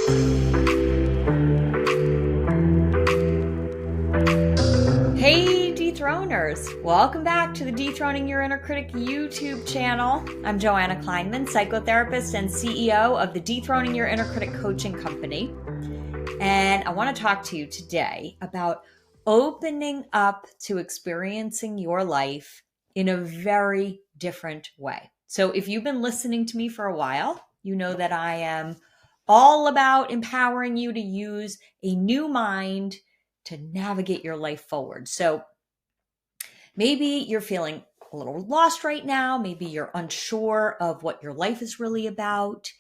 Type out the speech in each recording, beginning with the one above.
Hey Dethroners! Welcome back to the Dethroning Your Inner Critic YouTube channel. I'm Joanna Kleinman, psychotherapist and CEO of the Dethroning Your Inner Critic coaching company. And I want to talk to you today about opening up to experiencing your life in a very different way. So if you've been listening to me for a while, you know that I am all about empowering you to use a new mind to navigate your life forward. So maybe you're feeling a little lost right now. Maybe you're unsure of what your life is really about.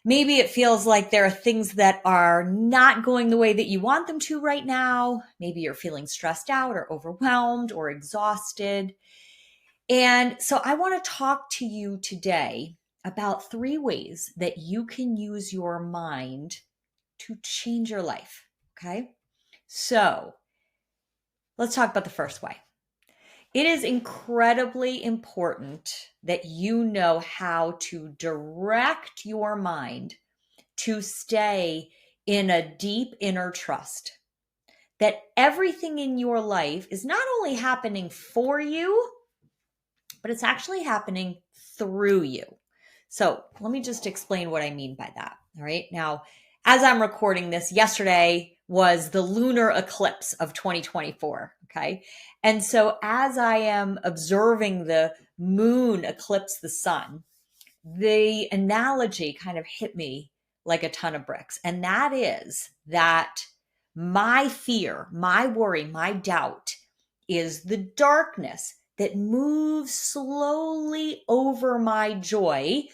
Maybe it feels like there are things that are not going the way that you want them to right now. Maybe you're feeling stressed out or overwhelmed or exhausted. And so I want to talk to you today about 3 ways that you can use your mind to change your life. Okay? So let's talk about the first way. It is incredibly important that you know how to direct your mind to stay in a deep inner trust that everything in your life is not only happening for you, but it's actually happening through you. So let me just explain what I mean by that. All right. Now, as I'm recording this, yesterday was the lunar eclipse of 2024. Okay. And so as I am observing the moon eclipse the sun, the analogy kind of hit me like a ton of bricks. And that is that my fear, my worry, my doubt is the darkness that moves slowly over my joy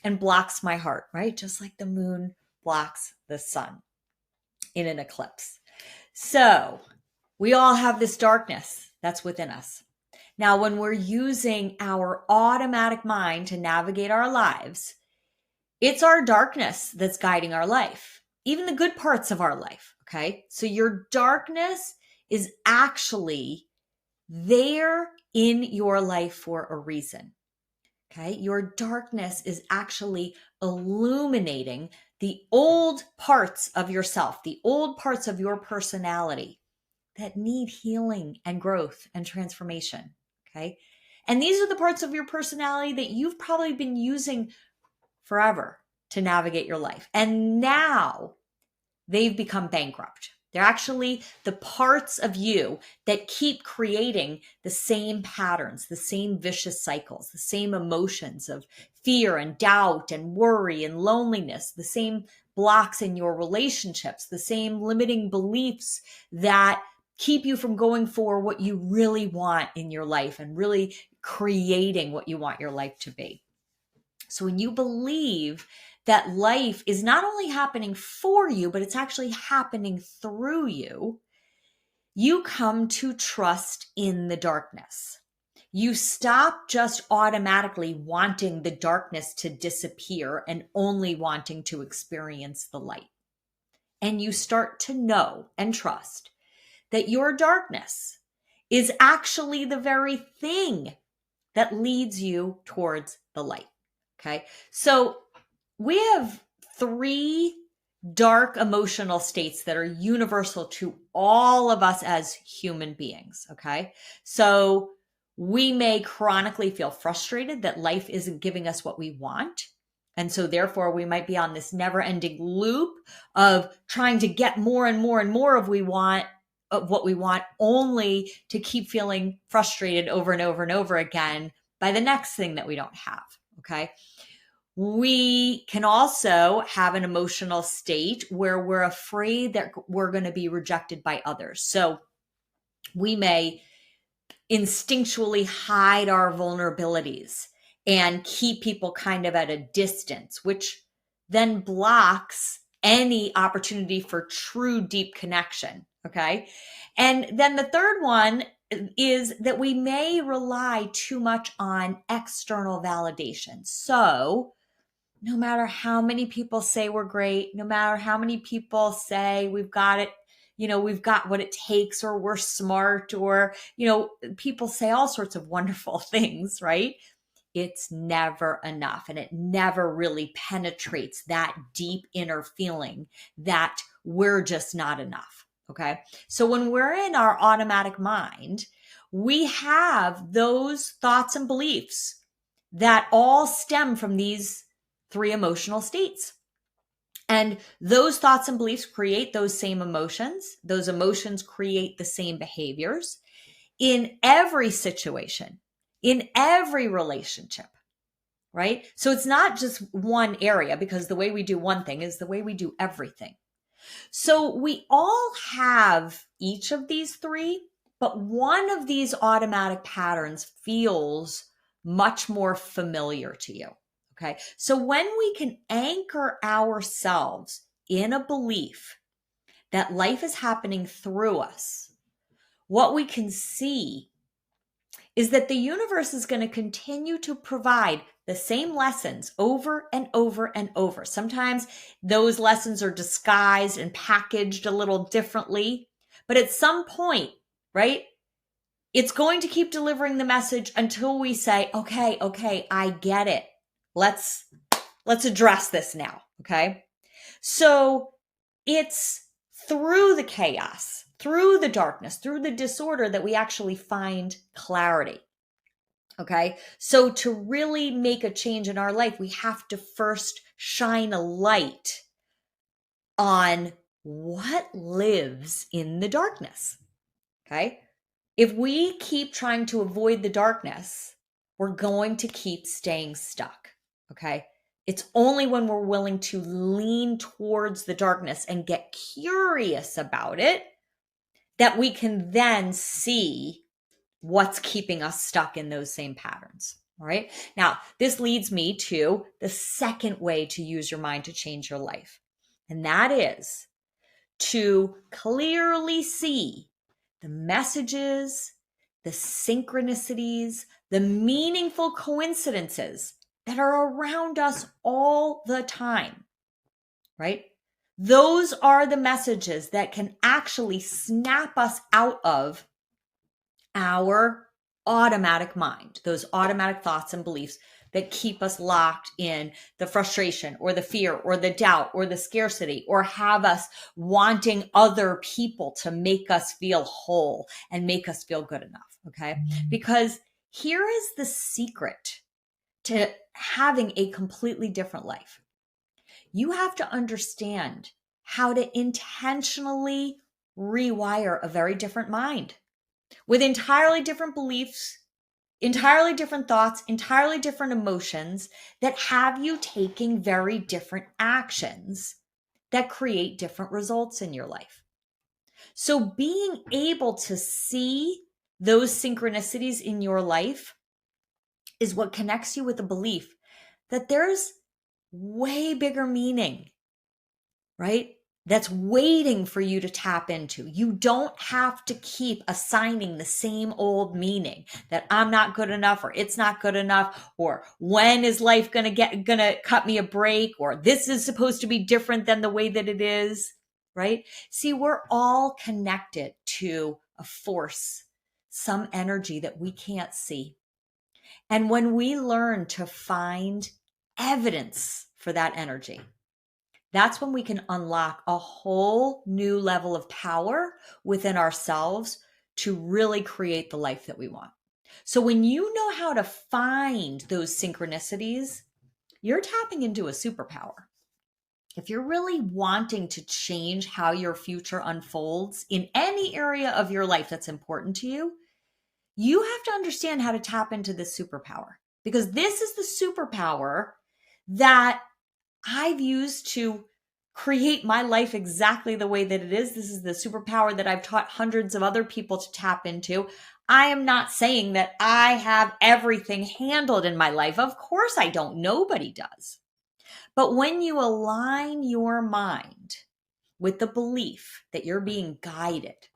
and blocks my heart, right? Just like the moon blocks the sun in an eclipse. So we all have this darkness that's within us. Now, when we're using our automatic mind to navigate our lives, it's our darkness that's guiding our life, even the good parts of our life, okay? So your darkness is actually there in your life for a reason. Okay. Your darkness is actually illuminating the old parts of yourself, the old parts of your personality that need healing and growth and transformation. Okay. And these are the parts of your personality that you've probably been using forever to navigate your life. And now they've become bankrupt. They're actually the parts of you that keep creating the same patterns, the same vicious cycles, the same emotions of fear and doubt and worry and loneliness, the same blocks in your relationships, the same limiting beliefs that keep you from going for what you really want in your life and really creating what you want your life to be. So when you believe that life is not only happening for you, but it's actually happening through you, you come to trust in the darkness. You stop just automatically wanting the darkness to disappear and only wanting to experience the light. And you start to know and trust that your darkness is actually the very thing that leads you towards the light. Okay. So we have 3 dark emotional states that are universal to all of us as human beings. Okay. So we may chronically feel frustrated that life isn't giving us what we want. And so therefore we might be on this never ending loop of trying to get more and more and more of what we want, only to keep feeling frustrated over and over and over again by the next thing that we don't have. Okay. We can also have an emotional state where we're afraid that we're going to be rejected by others. So we may instinctually hide our vulnerabilities and keep people kind of at a distance, which then blocks any opportunity for true deep connection. Okay. And then the third one is that we may rely too much on external validation. So no matter how many people say we're great, no matter how many people say we've got it, we've got what it takes, or we're smart, or, people say all sorts of wonderful things, right? it's never enough. And it never really penetrates that deep inner feeling that we're just not enough. Okay. So when we're in our automatic mind, we have those thoughts and beliefs that all stem from these three emotional states. And those thoughts and beliefs create those same emotions. Those emotions create the same behaviors in every situation, in every relationship, right? So it's not just one area, because the way we do one thing is the way we do everything. So we all have each of these three, but one of these automatic patterns feels much more familiar to you. Okay. So when we can anchor ourselves in a belief that life is happening through us, what we can see is that the universe is going to continue to provide the same lessons over and over and over. Sometimes those lessons are disguised and packaged a little differently, but at some point, right, it's going to keep delivering the message until we say, okay, I get it. Let's address this now, okay? So it's through the chaos, through the darkness, through the disorder that we actually find clarity. Okay. So to really make a change in our life, we have to first shine a light on what lives in the darkness. Okay. If we keep trying to avoid the darkness, we're going to keep staying stuck. Okay. It's only when we're willing to lean towards the darkness and get curious about it that we can then see what's keeping us stuck in those same patterns. All right. Now, this leads me to the second way to use your mind to change your life. And that is to clearly see the messages, the synchronicities, the meaningful coincidences that are around us all the time. Right? Those are the messages that can actually snap us out of our automatic mind, those automatic thoughts and beliefs that keep us locked in the frustration or the fear or the doubt or the scarcity, or have us wanting other people to make us feel whole and make us feel good enough. Okay. Because here is the secret to having a completely different life. You have to understand how to intentionally rewire a very different mind with entirely different beliefs, entirely different thoughts, entirely different emotions that have you taking very different actions that create different results in your life. So being able to see those synchronicities in your life is what connects you with the belief that there's way bigger meaning, right? That's waiting for you to tap into. You don't have to keep assigning the same old meaning that I'm not good enough, or it's not good enough, or when is life gonna cut me a break, or this is supposed to be different than the way that it is, right? See, we're all connected to a force, some energy that we can't see. And when we learn to find evidence for that energy, that's when we can unlock a whole new level of power within ourselves to really create the life that we want. So when you know how to find those synchronicities, you're tapping into a superpower. If you're really wanting to change how your future unfolds in any area of your life that's important to you, you have to understand how to tap into this superpower, because this is the superpower that I've used to create my life exactly the way that it is. This is the superpower that I've taught hundreds of other people to tap into. I am not saying that I have everything handled in my life. Of course I don't. Nobody does. But when you align your mind with the belief that you're being guided,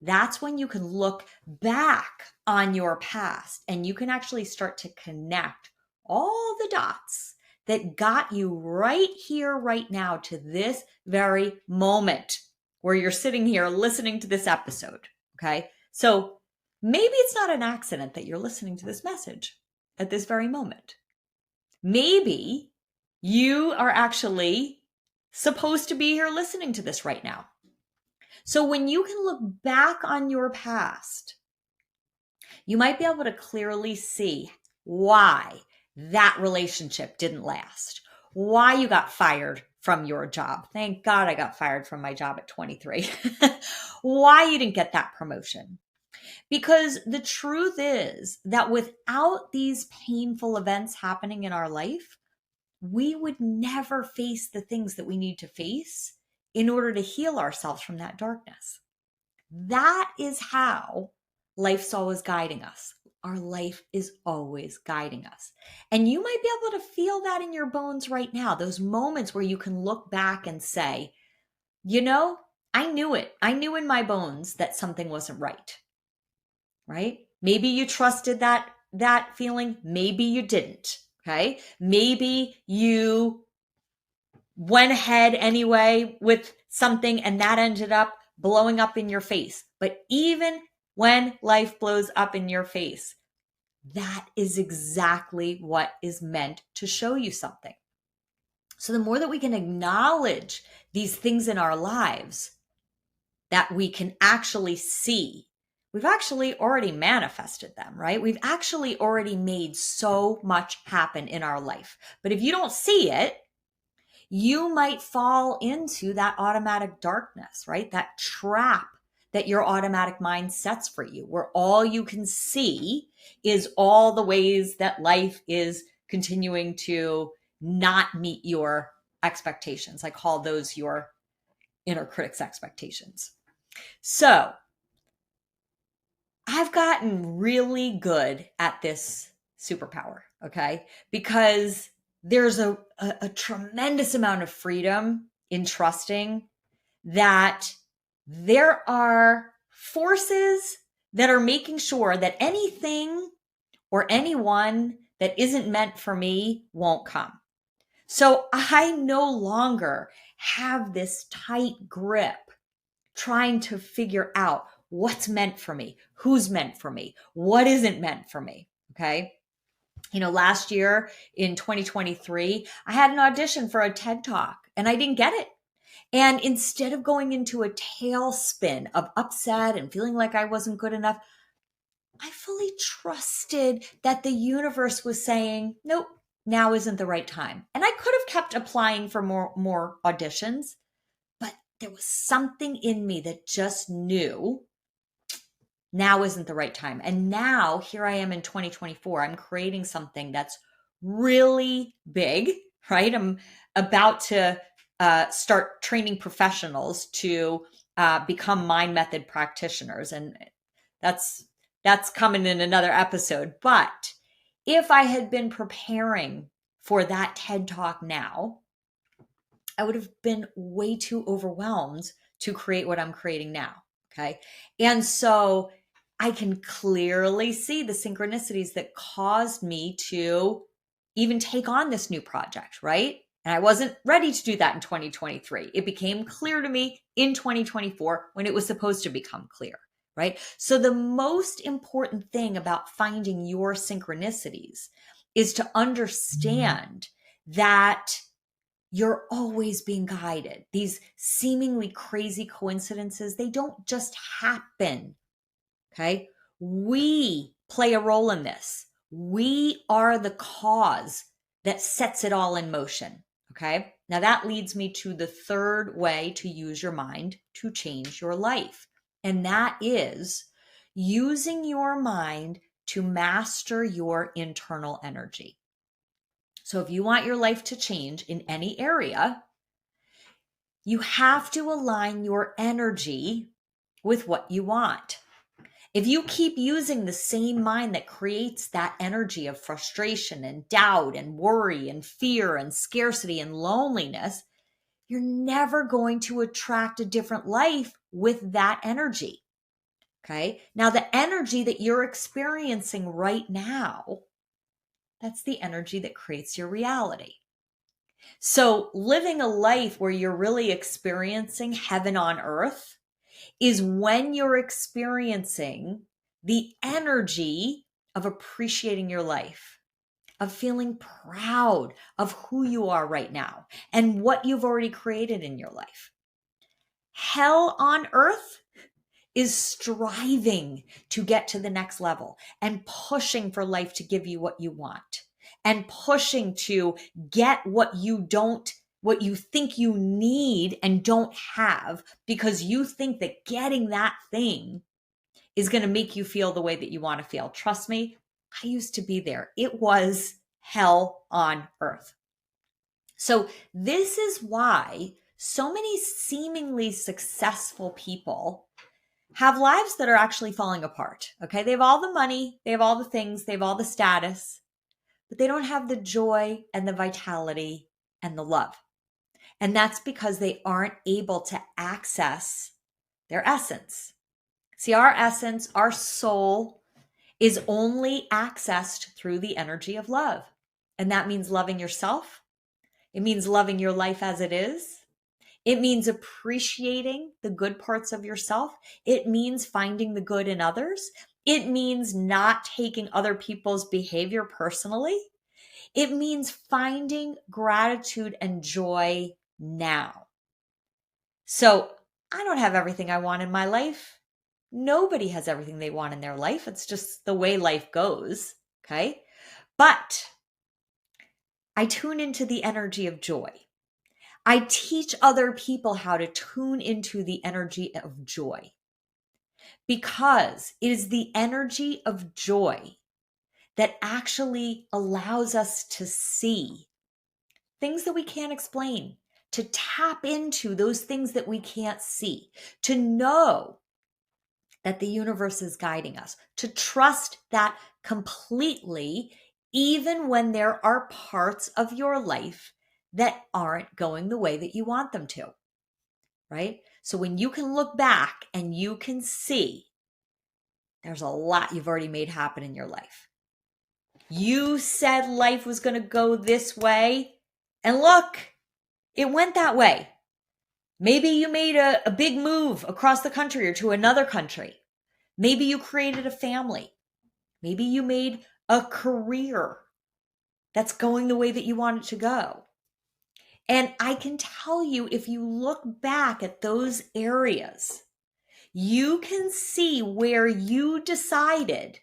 that's when you can look back on your past and you can actually start to connect all the dots that got you right here, right now, to this very moment where you're sitting here listening to this episode. Okay. So maybe it's not an accident that you're listening to this message. at this very moment. Maybe you are actually supposed to be here listening to this right now. So when you can look back on your past, you might be able to clearly see why that relationship didn't last, why you got fired from your job. Thank God I got fired from my job at 23. Why you didn't get that promotion. Because the truth is that without these painful events happening in our life, we would never face the things that we need to face in order to heal ourselves from that darkness. That is how life's always guiding us. Our life is always guiding us. And you might be able to feel that in your bones right now, those moments where you can look back and say, you know, I knew it. I knew in my bones that something wasn't right? Maybe you trusted that feeling. Maybe you didn't, okay? Maybe you went ahead anyway with something and that ended up blowing up in your face. But even when life blows up in your face, that is exactly what is meant to show you something. So the more that we can acknowledge these things in our lives that we can actually see, we've actually already manifested them, right? We've actually already made so much happen in our life. But if you don't see it, you might fall into that automatic darkness, right? That trap that your automatic mind sets for you, where all you can see is all the ways that life is continuing to not meet your expectations. I call those your inner critic's expectations. So I've gotten really good at this superpower, okay? Because there's a tremendous amount of freedom in trusting that there are forces that are making sure that anything or anyone that isn't meant for me won't come. So I no longer have this tight grip trying to figure out what's meant for me, who's meant for me, what isn't meant for me, okay? Last year in 2023, I had an audition for a TED Talk and I didn't get it. And instead of going into a tailspin of upset and feeling like I wasn't good enough, I fully trusted that the universe was saying, nope, now isn't the right time. And I could have kept applying for more auditions, but there was something in me that just knew now isn't the right time. And now here I am in 2024, I'm creating something that's really big, right? I'm about to start training professionals to become mind method practitioners. And that's coming in another episode. But if I had been preparing for that TED Talk now, I would have been way too overwhelmed to create what I'm creating now. Okay. And so I can clearly see the synchronicities that caused me to even take on this new project, right? And I wasn't ready to do that in 2023. It became clear to me in 2024 when it was supposed to become clear, right? So the most important thing about finding your synchronicities is to understand that you're always being guided. These seemingly crazy coincidences, they don't just happen. Okay. We play a role in this. We are the cause that sets it all in motion. Okay. Now that leads me to the third way to use your mind to change your life. And that is using your mind to master your internal energy. So if you want your life to change in any area, you have to align your energy with what you want. If you keep using the same mind that creates that energy of frustration and doubt and worry and fear and scarcity and loneliness, you're never going to attract a different life with that energy. Okay. Now, the energy that you're experiencing right now, that's the energy that creates your reality. So living a life where you're really experiencing heaven on earth is when you're experiencing the energy of appreciating your life, of feeling proud of who you are right now and what you've already created in your life. Hell on earth is striving to get to the next level and pushing for life to give you what you want and pushing to get what you think you need and don't have, because you think that getting that thing is going to make you feel the way that you want to feel. Trust me, I used to be there. It was hell on earth. So this is why so many seemingly successful people have lives that are actually falling apart. Okay. They have all the money, they have all the things, they have all the status, but they don't have the joy and the vitality and the love. And that's because they aren't able to access their essence. See, our essence, our soul is only accessed through the energy of love. And that means loving yourself. It means loving your life as it is. It means appreciating the good parts of yourself. It means finding the good in others. It means not taking other people's behavior personally. It means finding gratitude and joy now. So I don't have everything I want in my life. Nobody has everything they want in their life. It's just the way life goes. Okay. But I tune into the energy of joy. I teach other people how to tune into the energy of joy, because it is the energy of joy that actually allows us to see things that we can't explain, to tap into those things that we can't see, to know that the universe is guiding us, to trust that completely, even when there are parts of your life that aren't going the way that you want them to, right? So when you can look back and you can see there's a lot you've already made happen in your life. You said life was going to go this way, and look, it went that way. Maybe you made a big move across the country or to another country. Maybe you created a family. Maybe you made a career that's going the way that you want it to go. And I can tell you, if you look back at those areas, you can see where you decided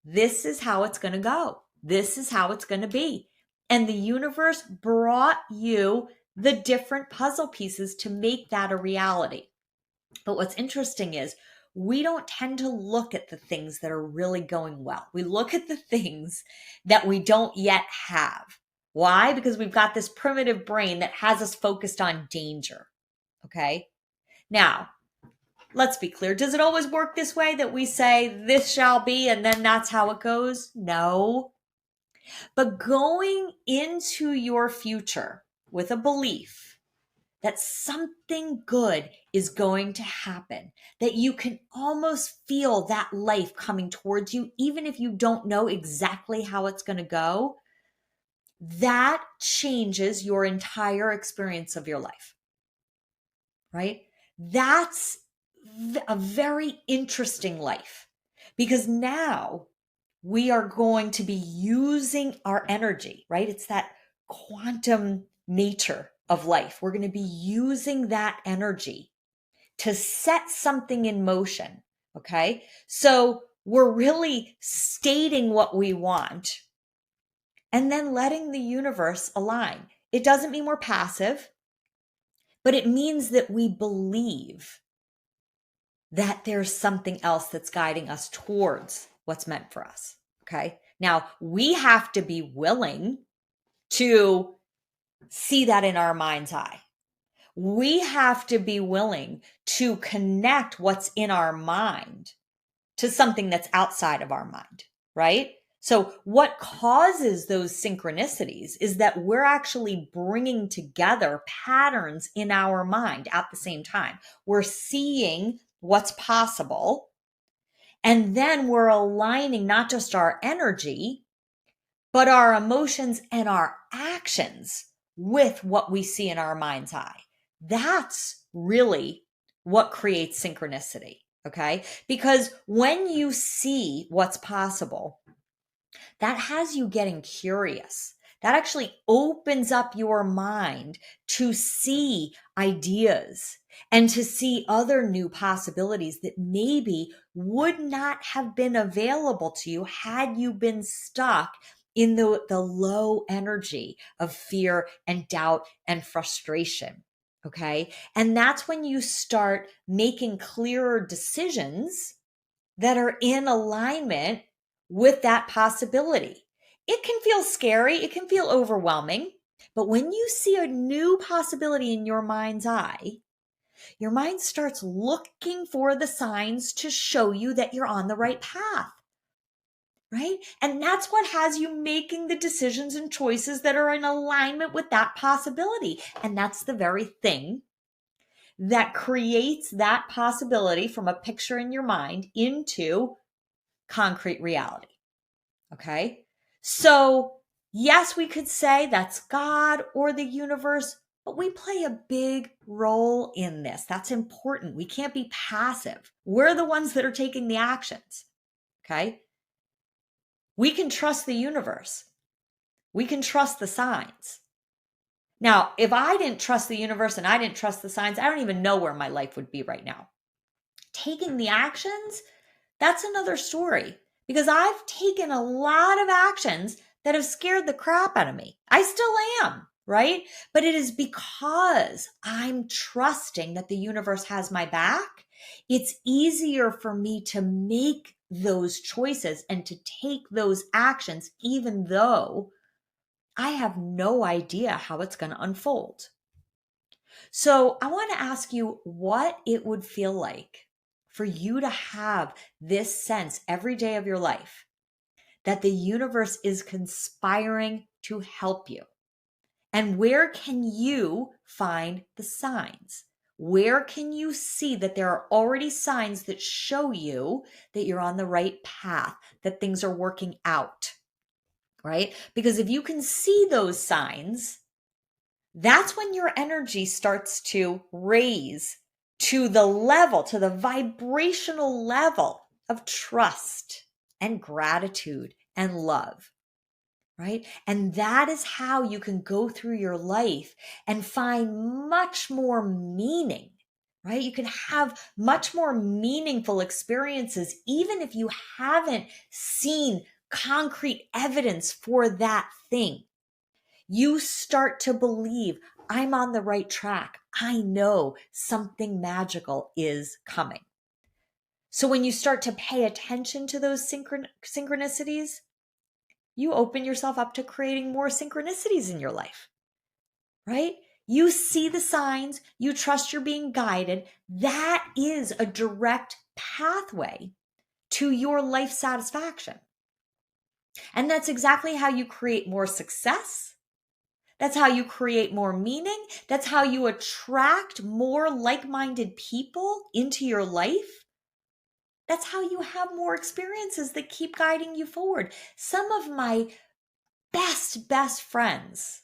this is how it's going to go. This is how it's going to be. And the universe brought you the different puzzle pieces to make that a reality. But what's interesting is we don't tend to look at the things that are really going well. We look at the things that we don't yet have. Why? Because we've got this primitive brain that has us focused on danger. Okay. Now, let's be clear. Does it always work this way, that we say this shall be and then that's how it goes? No. But going into your future with a belief that something good is going to happen, that you can almost feel that life coming towards you, even if you don't know exactly how it's going to go, that changes your entire experience of your life, right? That's a very interesting life, because now we are going to be using our energy, right? It's that quantum nature of life. We're going to be using that energy to set something in motion. Okay. So we're really stating what we want and then letting the universe align. It doesn't mean we're passive, but it means that we believe that there's something else that's guiding us towards what's meant for us. Okay. Now we have to be willing to see that in our mind's eye. We have to be willing to connect what's in our mind to something that's outside of our mind, right? So what causes those synchronicities is that we're actually bringing together patterns in our mind at the same time. We're seeing what's possible, and then we're aligning not just our energy, but our emotions and our actions with what we see in our mind's eye. That's really what creates synchronicity, okay? Because when you see what's possible, That has you getting curious. That actually opens up your mind to see ideas and to see other new possibilities that maybe would not have been available to you had you been stuck in the low energy of fear and doubt and frustration. Okay. And that's when you start making clearer decisions that are in alignment with that possibility. It can feel scary, it can feel overwhelming, but when you see a new possibility in your mind's eye, your mind starts looking for the signs to show you that you're on the right path, right? And that's what has you making the decisions and choices that are in alignment with that possibility. And that's the very thing that creates that possibility from a picture in your mind into concrete reality. Okay. So yes, we could say that's God or the universe, but we play a big role in this. That's important. We can't be passive. We're the ones that are taking the actions. Okay. We can trust the universe. We can trust the signs. Now, if I didn't trust the universe and I didn't trust the signs, I don't even know where my life would be right now. Taking the actions, that's another story, because I've taken a lot of actions that have scared the crap out of me. I still am, right? But it is because I'm trusting that the universe has my back. It's easier for me to make those choices and to take those actions, even though I have no idea how it's going to unfold. So I want to ask you what it would feel like for you to have this sense every day of your life that the universe is conspiring to help you. And where can you find the signs? Where can you see that there are already signs that show you that you're on the right path, that things are working out, right? Because if you can see those signs, that's when your energy starts to raise to the level, to the vibrational level of trust and gratitude and love, right? And that is how you can go through your life and find much more meaning, right? You can have much more meaningful experiences, even if you haven't seen concrete evidence for that thing. You start to believe, I'm on the right track. I know something magical is coming. So when you start to pay attention to those synchronicities, you open yourself up to creating more synchronicities in your life, right? You see the signs, you trust you're being guided. That is a direct pathway to your life satisfaction. And that's exactly how you create more success. That's how you create more meaning. That's how you attract more like-minded people into your life. That's how you have more experiences that keep guiding you forward. Some of my best friends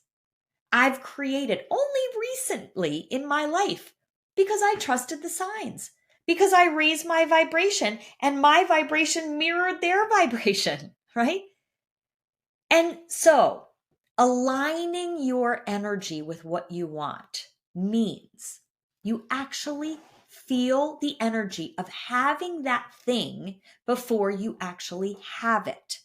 I've created only recently in my life because I trusted the signs, because I raised my vibration and my vibration mirrored their vibration, right? And so aligning your energy with what you want means you actually feel the energy of having that thing before you actually have it.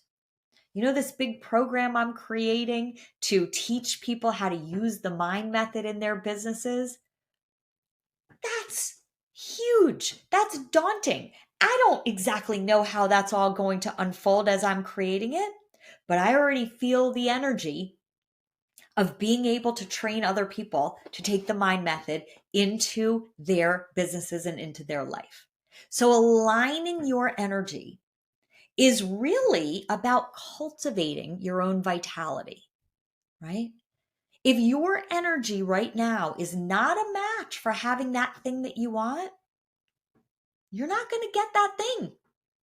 You know, this big program I'm creating to teach people how to use the mind method in their businesses? That's huge. That's daunting. I don't exactly know how that's all going to unfold as I'm creating it, but I already feel the energy of being able to train other people to take the mind method into their businesses and into their life. So aligning your energy is really about cultivating your own vitality, right? If your energy right now is not a match for having that thing that you want, you're not going to get that thing.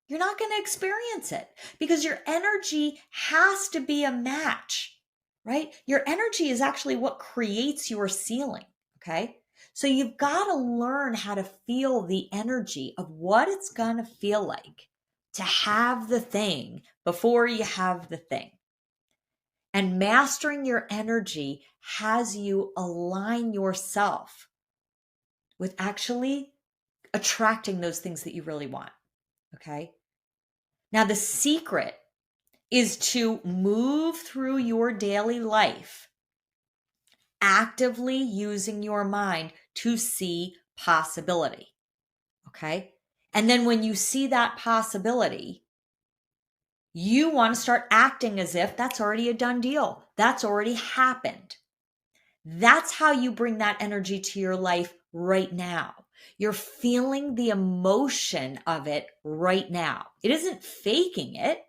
You're not going to experience it because your energy has to be a match, right? Your energy is actually what creates your ceiling, okay? So you've got to learn how to feel the energy of what it's going to feel like to have the thing before you have the thing. And mastering your energy has you align yourself with actually attracting those things that you really want. Okay. Now, the secret is to move through your daily life actively using your mind to see possibility. Okay. And then when you see that possibility, you want to start acting as if that's already a done deal. That's already happened. That's how you bring that energy to your life right now. You're feeling the emotion of it right now. It isn't faking it,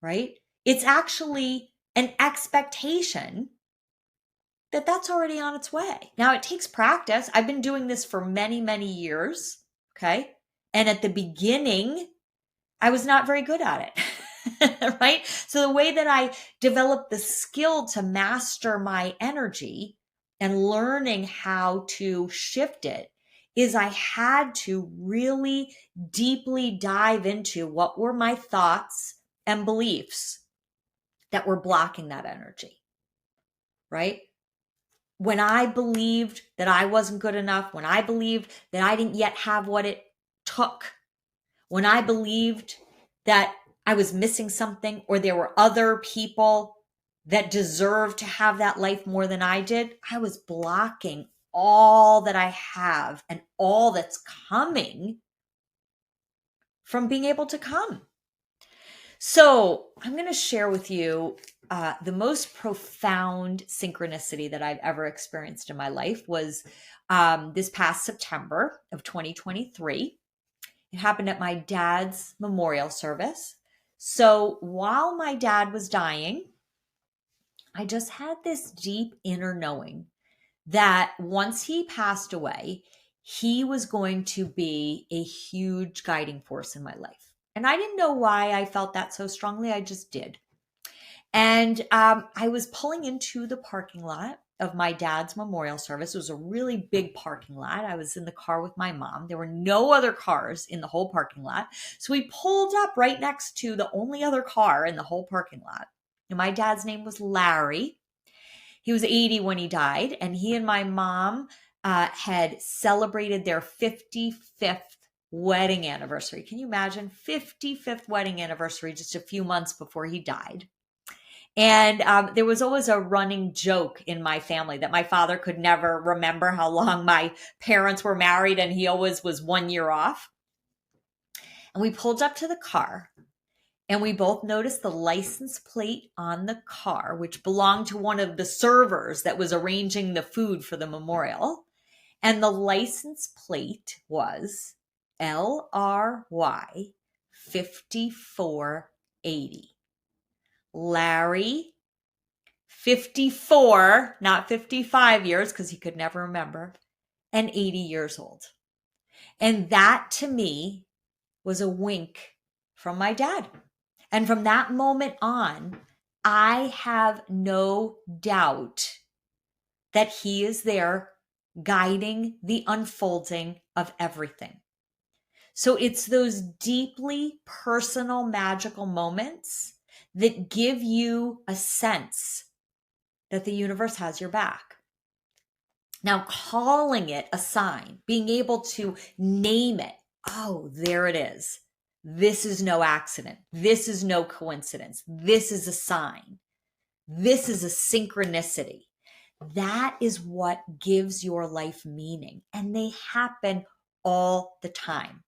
right? It's actually an expectation that that's already on its way. Now, it takes practice. I've been doing this for many, many years, okay? And at the beginning, I was not very good at it, right? So the way that I developed the skill to master my energy and learning how to shift it is I had to really deeply dive into what were my thoughts and beliefs that were blocking that energy, right? When I believed that I wasn't good enough, when I believed that I didn't yet have what it took, when I believed that I was missing something or there were other people that deserved to have that life more than I did, I was blocking all that I have and all that's coming from being able to come. So I'm going to share with you the most profound synchronicity that I've ever experienced in my life was this past September of 2023. It happened at my dad's memorial service. So while my dad was dying, I just had this deep inner knowing that once he passed away, he was going to be a huge guiding force in my life. And I didn't know why I felt that so strongly. I just did. And I was pulling into the parking lot of my dad's memorial service. It was a really big parking lot. I was in the car with my mom. There were no other cars in the whole parking lot. So we pulled up right next to the only other car in the whole parking lot. And my dad's name was Larry. He was 80 when he died. And he and my mom had celebrated their 55th wedding anniversary. Can you imagine? 55th wedding anniversary just a few months before he died. And there was always a running joke in my family that my father could never remember how long my parents were married, and he always was 1 year off. And we pulled up to the car, and we both noticed the license plate on the car, which belonged to one of the servers that was arranging the food for the memorial. And the license plate was LRY 5480. Larry, 54, not 55 years, because he could never remember, and 80 years old. And that to me was a wink from my dad. And from that moment on, I have no doubt that he is there guiding the unfolding of everything. So it's those deeply personal, magical moments that give you a sense that the universe has your back. Now, calling it a sign, being able to name it, oh, there it is. This is no accident. This is no coincidence. This is a sign. This is a synchronicity. That is what gives your life meaning. And they happen all the time.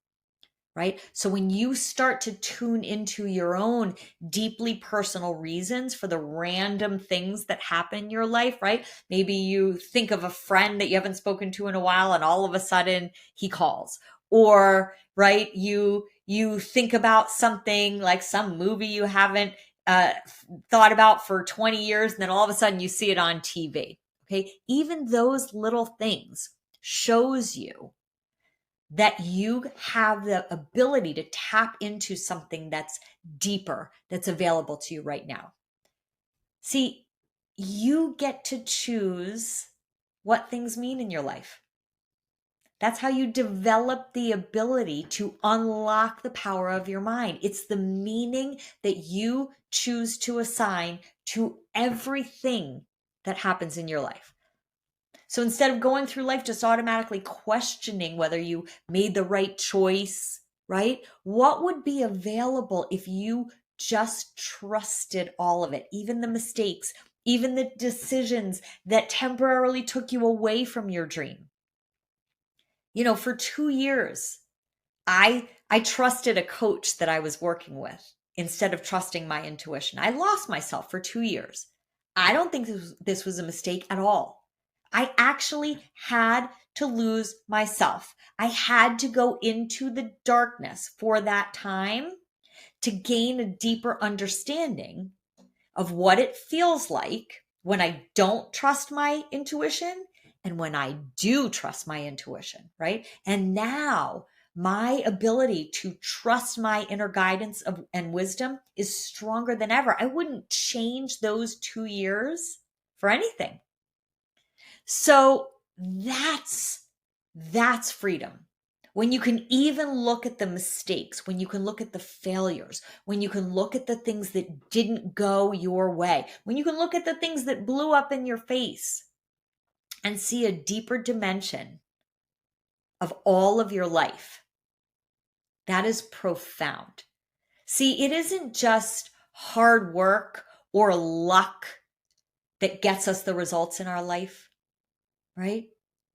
Right? So when you start to tune into your own deeply personal reasons for the random things that happen in your life, right? Maybe you think of a friend that you haven't spoken to in a while and all of a sudden he calls. Or, right, you think about something like some movie you haven't thought about for 20 years, and then all of a sudden you see it on TV. Okay? Even those little things shows you that you have the ability to tap into something that's deeper, that's available to you right now. See, you get to choose what things mean in your life. That's how you develop the ability to unlock the power of your mind. It's the meaning that you choose to assign to everything that happens in your life. So instead of going through life just automatically questioning whether you made the right choice, right? What would be available if you just trusted all of it, even the mistakes, even the decisions that temporarily took you away from your dream? For 2 years, I trusted a coach that I was working with instead of trusting my intuition. I lost myself for 2 years. I don't think this was a mistake at all. I actually had to lose myself. I had to go into the darkness for that time to gain a deeper understanding of what it feels like when I don't trust my intuition and when I do trust my intuition, right? And now my ability to trust my inner guidance and wisdom is stronger than ever. I wouldn't change those 2 years for anything. So that's freedom. When you can even look at the mistakes, when you can look at the failures, when you can look at the things that didn't go your way, when you can look at the things that blew up in your face and see a deeper dimension of all of your life, that is profound. See, it isn't just hard work or luck that gets us the results in our life, right?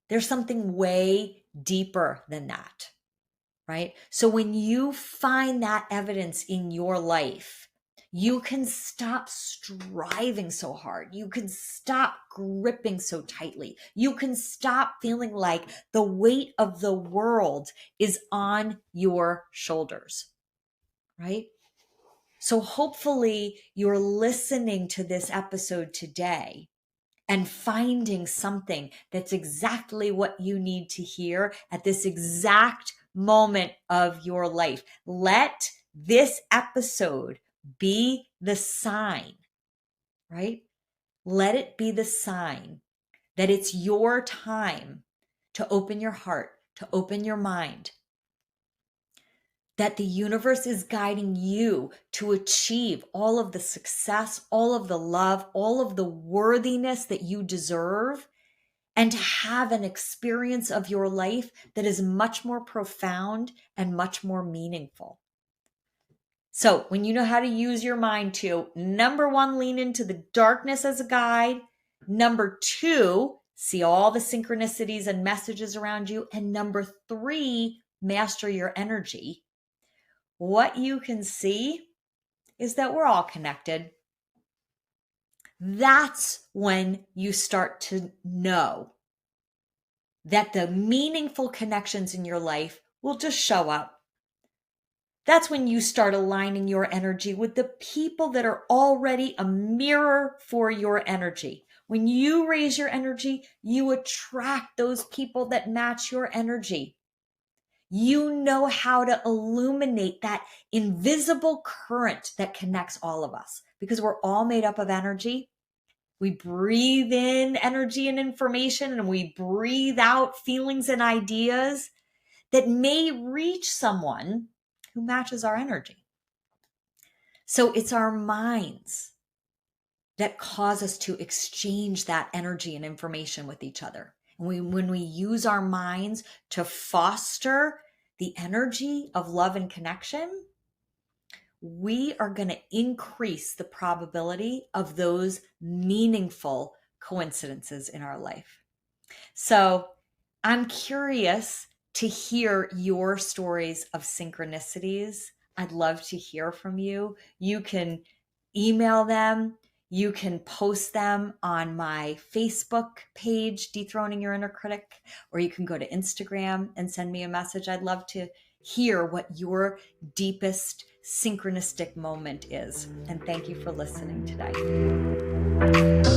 There's something way deeper than that, right? So when you find that evidence in your life, you can stop striving so hard. You can stop gripping so tightly. You can stop feeling like the weight of the world is on your shoulders, right? So hopefully you're listening to this episode today and finding something that's exactly what you need to hear at this exact moment of your life. Let this episode be the sign, right? Let it be the sign that it's your time to open your heart, to open your mind, that the universe is guiding you to achieve all of the success, all of the love, all of the worthiness that you deserve, and to have an experience of your life that is much more profound and much more meaningful. So when you know how to use your mind to, number one, lean into the darkness as a guide. Number two, see all the synchronicities and messages around you. And number three, master your energy. What you can see is that we're all connected. That's when you start to know that the meaningful connections in your life will just show up. That's when you start aligning your energy with the people that are already a mirror for your energy. When you raise your energy, you attract those people that match your energy. You know how to illuminate that invisible current that connects all of us because we're all made up of energy. We breathe in energy and information, and we breathe out feelings and ideas that may reach someone who matches our energy. So it's our minds that cause us to exchange that energy and information with each other. And when we use our minds to foster the energy of love and connection, we are going to increase the probability of those meaningful coincidences in our life. So I'm curious to hear your stories of synchronicities. I'd love to hear from you. You can email them. You can post them on my Facebook page, Dethroning Your Inner Critic, or you can go to Instagram and send me a message. I'd love to hear what your deepest synchronistic moment is. And thank you for listening today.